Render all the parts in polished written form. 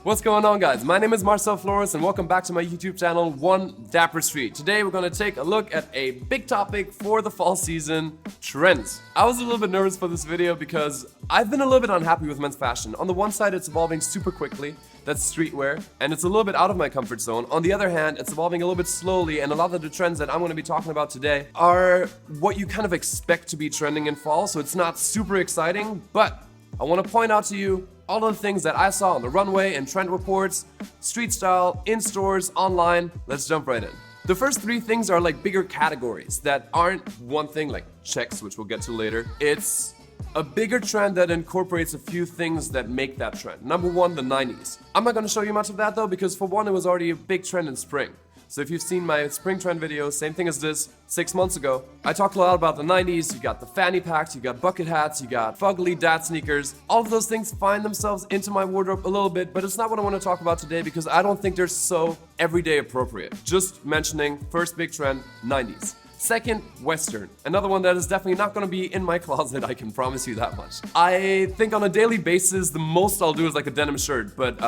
What's going on, guys? My name is Marcel Flores and welcome back to my YouTube channel, One Dapper Street. Today we're going to take a look at a big topic for the fall season, trends. I was a little bit nervous for this video because I've been a little bit unhappy with men's fashion. On the one side, it's evolving super quickly, that's streetwear, and it's a little bit out of my comfort zone. On the other hand, it's evolving a little bit slowly, and a lot of the trends that I'm going to be talking about today are what you kind of expect to be trending in fall, so it's not super exciting, but I want to point out to you all of the things that I saw on the runway and trend reports, street style, in stores, online. Let's jump right in. The first three things are like bigger categories that aren't one thing like checks, which we'll get to later. It's a bigger trend that incorporates a few things that make that trend. Number one, the 90s. I'm not going to show you much of that though, because for one, it was already a big trend in spring. So if you've seen my spring trend video, same thing as this, 6 months ago, I talked a lot about the 90s. You got the fanny packs, you got bucket hats, you got fugly dad sneakers. All of those things find themselves into my wardrobe a little bit, but it's not what I want to talk about today because I don't think they're so everyday appropriate. Just mentioning, first big trend, 90s. Second, Western. Another one that is definitely not going to be in my closet, I can promise you that much. I think on a daily basis, the most I'll do is like a denim shirt, but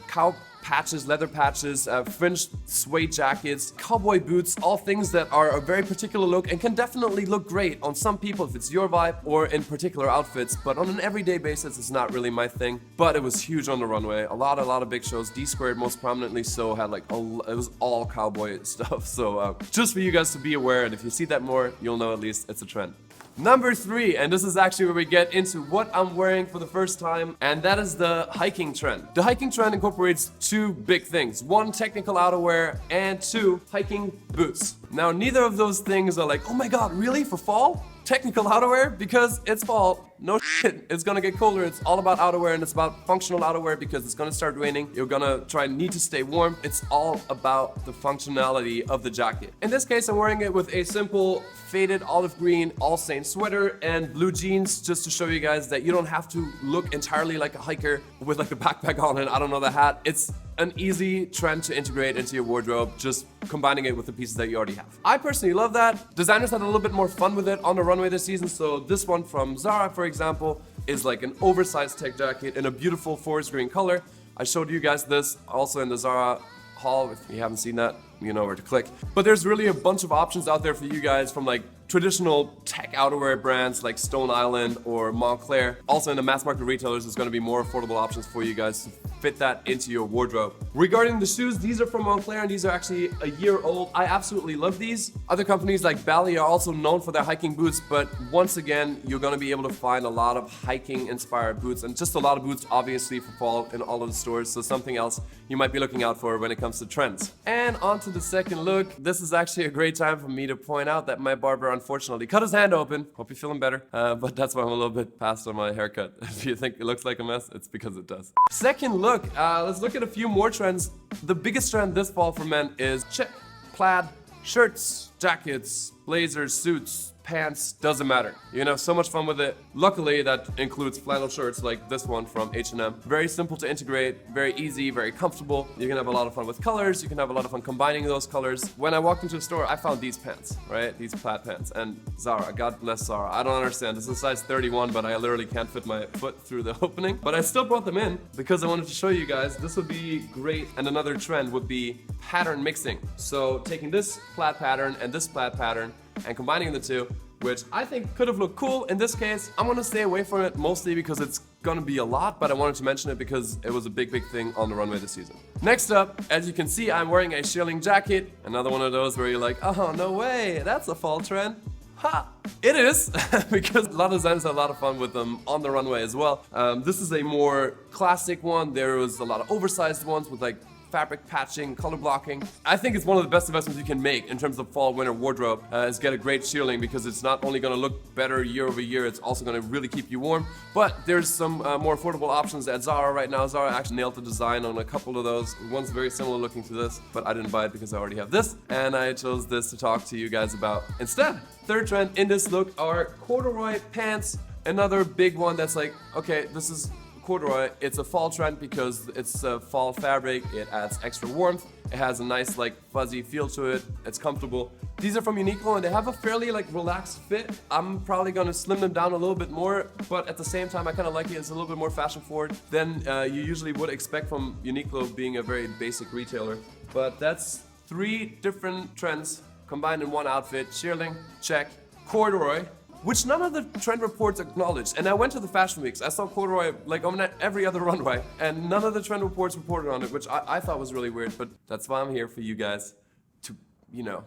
cow patches, leather patches, fringed suede jackets, cowboy boots, all things that are a very particular look and can definitely look great on some people if it's your vibe or in particular outfits, but on an everyday basis, it's not really my thing. But it was huge on the runway. A lot of big shows. D-Squared most prominently so had like, it was all cowboy stuff. So just for you guys to be aware, and if you see that more, you'll know at least it's a trend. Number three, and this is actually where we get into what I'm wearing for the first time, and that is the hiking trend. The hiking trend incorporates two big things. One, technical outerwear, and two, hiking boots. Now, neither of those things are like, oh my god, really? For fall? Technical outerwear? Because it's fall. No shit, it's gonna get colder. It's all about outerwear and it's about functional outerwear because it's gonna start raining. You're gonna need to stay warm. It's all about the functionality of the jacket. In this case, I'm wearing it with a simple faded olive green All Saints sweater and blue jeans just to show you guys that you don't have to look entirely like a hiker with like a backpack on and I don't know, the hat. It's an easy trend to integrate into your wardrobe, just combining it with the pieces that you already have. I personally love that. Designers had a little bit more fun with it on the runway this season, so this one from Zara, for example, is like an oversized tech jacket in a beautiful forest green color. I showed you guys this also in the Zara haul. If you haven't seen that, you know where to click. But there's really a bunch of options out there for you guys from like traditional tech outerwear brands like Stone Island or Montclair. Also in the mass market retailers, there's going to be more affordable options for you guys to fit that into your wardrobe. Regarding the shoes, these are from Montclair and these are actually a year old. I absolutely love these. Other companies like Bally are also known for their hiking boots, but once again, you're going to be able to find a lot of hiking inspired boots and just a lot of boots obviously for fall in all of the stores. So something else you might be looking out for when it comes to trends. And on to the second look. This is actually a great time for me to point out that my barber unfortunately cut his hand open. Hope you're feeling better. But that's why I'm a little bit past on my haircut. If you think it looks like a mess, it's because it does. Second look, let's look at a few more trends. The biggest trend this fall for men is check, plaid, shirts, jackets, blazers, suits, pants, doesn't matter. You know, so much fun with it. Luckily, that includes flannel shirts like this one from H&M. Very simple to integrate, very easy, very comfortable. You can have a lot of fun with colors. You can have a lot of fun combining those colors. When I walked into a store, I found these pants, right? These plaid pants. And Zara, God bless Zara. I don't understand. This is a size 31, but I literally can't fit my foot through the opening. But I still brought them in because I wanted to show you guys this would be great. And another trend would be pattern mixing. So taking this plaid pattern and this plaid pattern and combining the two, which I think could have looked cool. In this case, I'm gonna stay away from it mostly because it's gonna be a lot, but I wanted to mention it because it was a big thing on the runway this season. Next up, as you can see, I'm wearing a shearling jacket. Another one of those where you're like, oh, no way, that's a fall trend. Ha! It is, because a lot of designers had a lot of fun with them on the runway as well. This is a more classic one. There was a lot of oversized ones with like fabric patching, color blocking. I think it's one of the best investments you can make in terms of fall winter wardrobe is get a great shearling because it's not only going to look better year over year, it's also going to really keep you warm. But there's some more affordable options at Zara right now. Zara actually nailed the design on a couple of those. One's very similar looking to this, but I didn't buy it because I already have this, and I chose this to talk to you guys about instead. Third trend in this look are corduroy pants. Another big one that's like, okay, this is corduroy, it's a fall trend because it's a fall fabric, it adds extra warmth, it has a nice like fuzzy feel to it, it's comfortable. These are from Uniqlo and they have a fairly like relaxed fit. I'm probably gonna slim them down a little bit more, but at the same time I kind of like it. It's a little bit more fashion forward than you usually would expect from Uniqlo, being a very basic retailer. But that's 3 different trends combined in one outfit. Shearling, check. Corduroy, which none of the trend reports acknowledged. And I went to the fashion weeks, I saw corduroy like on every other runway, and none of the trend reports reported on it, which I thought was really weird, but that's why I'm here for you guys to, you know,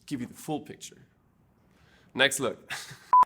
give you the full picture. Next look.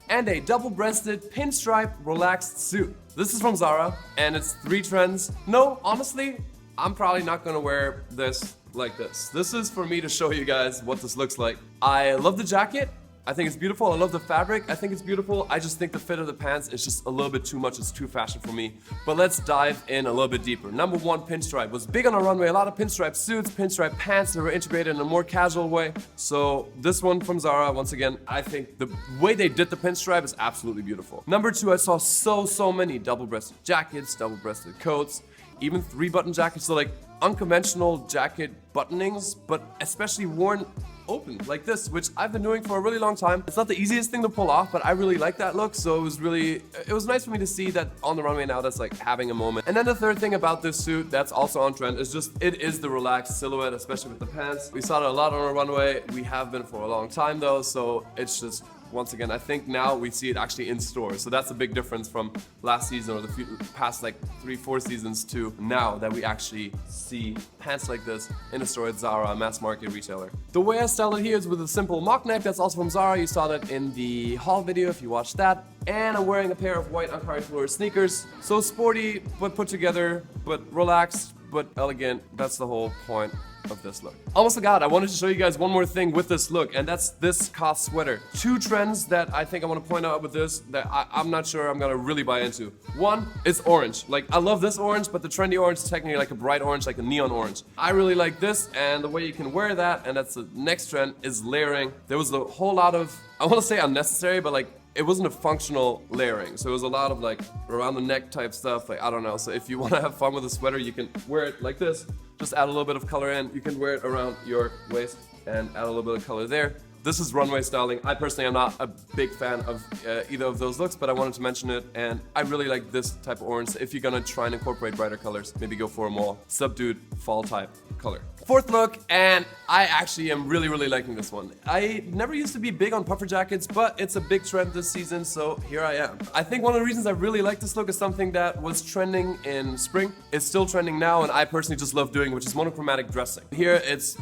And a double-breasted pinstripe relaxed suit. This is from Zara, and it's 3 trends. No, honestly, I'm probably not gonna wear this like this. This is for me to show you guys what this looks like. I love the jacket. I think it's beautiful. I love the fabric. I think it's beautiful. I just think the fit of the pants is just a little bit too much. It's too fashion for me. But let's dive in a little bit deeper. Number 1, pinstripe. Was big on our runway. A lot of pinstripe suits, pinstripe pants that were integrated in a more casual way. So this one from Zara, once again, I think the way they did the pinstripe is absolutely beautiful. Number 2, I saw so many double-breasted jackets, double-breasted coats, even 3-button jackets. So like unconventional jacket buttonings, but especially worn open like this, which I've been doing for a really long time. It's not the easiest thing to pull off, but I really like that look, so it was nice for me to see that on the runway now. That's like having a moment. And then the third thing about this suit that's also on trend is just it is the relaxed silhouette, especially with the pants. We saw it a lot on our runway. We have been for a long time though, so it's just, once again, I think now we see it actually in stores. So that's a big difference from last season or the past like 3-4 seasons to now that we actually see pants like this in a store at Zara, a mass market retailer. The way I styled it here is with a simple mock neck. That's also from Zara. You saw that in the haul video if you watched that. And I'm wearing a pair of white Ankara Flora sneakers. So sporty, but put together, but relaxed, but elegant. That's the whole point of this look. Almost forgot, I wanted to show you guys one more thing with this look, and that's this COS sweater. 2 trends that I think I want to point out with this that I'm not sure I'm gonna really buy into. One is orange. Like, I love this orange, but the trendy orange is technically like a bright orange, like a neon orange. I really like this, and the way you can wear that, and that's the next trend, is layering. There was a whole lot of, I want to say unnecessary, but like, it wasn't a functional layering, so it was a lot of like around the neck type stuff, like I don't know. So if you want to have fun with a sweater, you can wear it like this, just add a little bit of color in. You can wear it around your waist and add a little bit of color there. This is runway styling. I personally am not a big fan of either of those looks, but I wanted to mention it, and I really like this type of orange. If you're gonna try and incorporate brighter colors, maybe go for a more subdued fall type color. 4th look, and I actually am really liking this one. I never used to be big on puffer jackets, but it's a big trend this season, so here I am. I think one of the reasons I really like this look is something that was trending in spring. It's still trending now, and I personally just love doing, which is monochromatic dressing. Here it's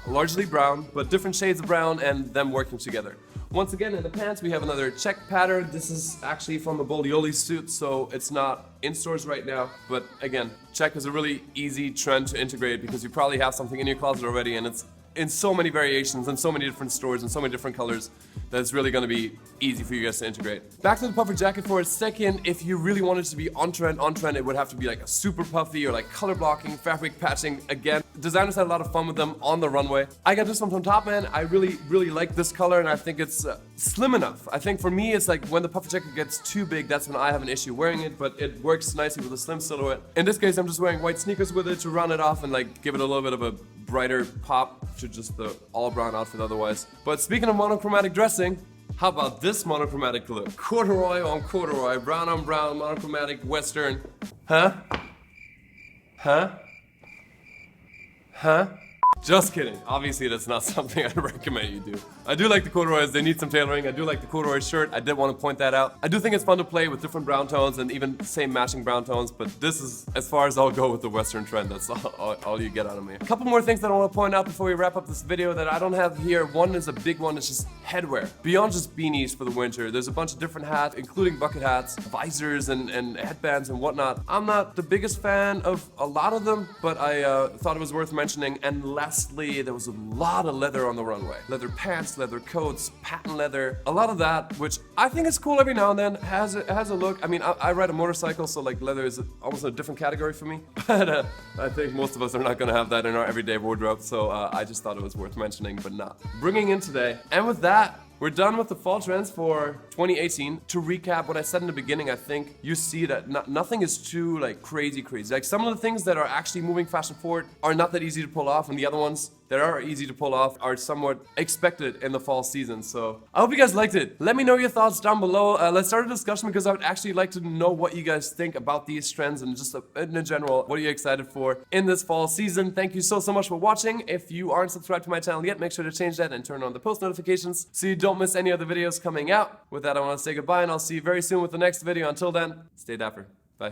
largely brown, but different shades of brown and them working together. Once again, in the pants, we have another check pattern. This is actually from a Bolioli suit, so it's not in stores right now. But again, check is a really easy trend to integrate because you probably have something in your closet already, and it's in so many variations and so many different stores and so many different colors that it's really gonna be easy for you guys to integrate. Back to the puffer jacket for a second. If you really wanted to be on trend, it would have to be like a super puffy or like color blocking, fabric patching. Again, designers had a lot of fun with them on the runway. I got this one from Topman. I really like this color, and I think it's slim enough. I think for me, it's like when the puffer jacket gets too big, that's when I have an issue wearing it, but it works nicely with a slim silhouette. In this case, I'm just wearing white sneakers with it to round it off and like give it a little bit of a brighter pop to just the all brown outfit otherwise. But speaking of monochromatic dressing, how about this monochromatic look? Corduroy on corduroy, brown on brown, monochromatic western. Huh? Just kidding. Obviously, that's not something I'd recommend you do. I do like the corduroys. They need some tailoring. I do like the corduroy shirt. I did want to point that out. I do think it's fun to play with different brown tones and even same matching brown tones, but this is as far as I'll go with the Western trend. That's all you get out of me. A couple more things that I want to point out before we wrap up this video that I don't have here. One is a big one. It's just headwear. Beyond just beanies for the winter, there's a bunch of different hats, including bucket hats, visors, and headbands and whatnot. I'm not the biggest fan of a lot of them, but I thought it was worth mentioning. And lastly, there was a lot of leather on the runway. Leather pants, leather coats, patent leather, a lot of that, which I think is cool every now and then. Has a look. I mean, I ride a motorcycle, so like leather is almost a different category for me. But I think most of us are not gonna have that in our everyday wardrobe, so I just thought it was worth mentioning, but not bringing in today. And with that, we're done with the fall trends for 2018. To recap what I said in the beginning, I think you see that nothing is too like crazy. Like some of the things that are actually moving fashion forward are not that easy to pull off, and the other ones that are easy to pull off are somewhat expected in the fall season. So I hope you guys liked it. Let me know your thoughts down below. Let's start a discussion because I would actually like to know what you guys think about these trends and just in general, what are you excited for in this fall season. Thank you so much for watching. If you aren't subscribed to my channel yet, make sure to change that and turn on the post notifications so you don't miss any of the videos coming out. With that, I want to say goodbye, and I'll see you very soon with the next video. Until then, stay dapper. Bye.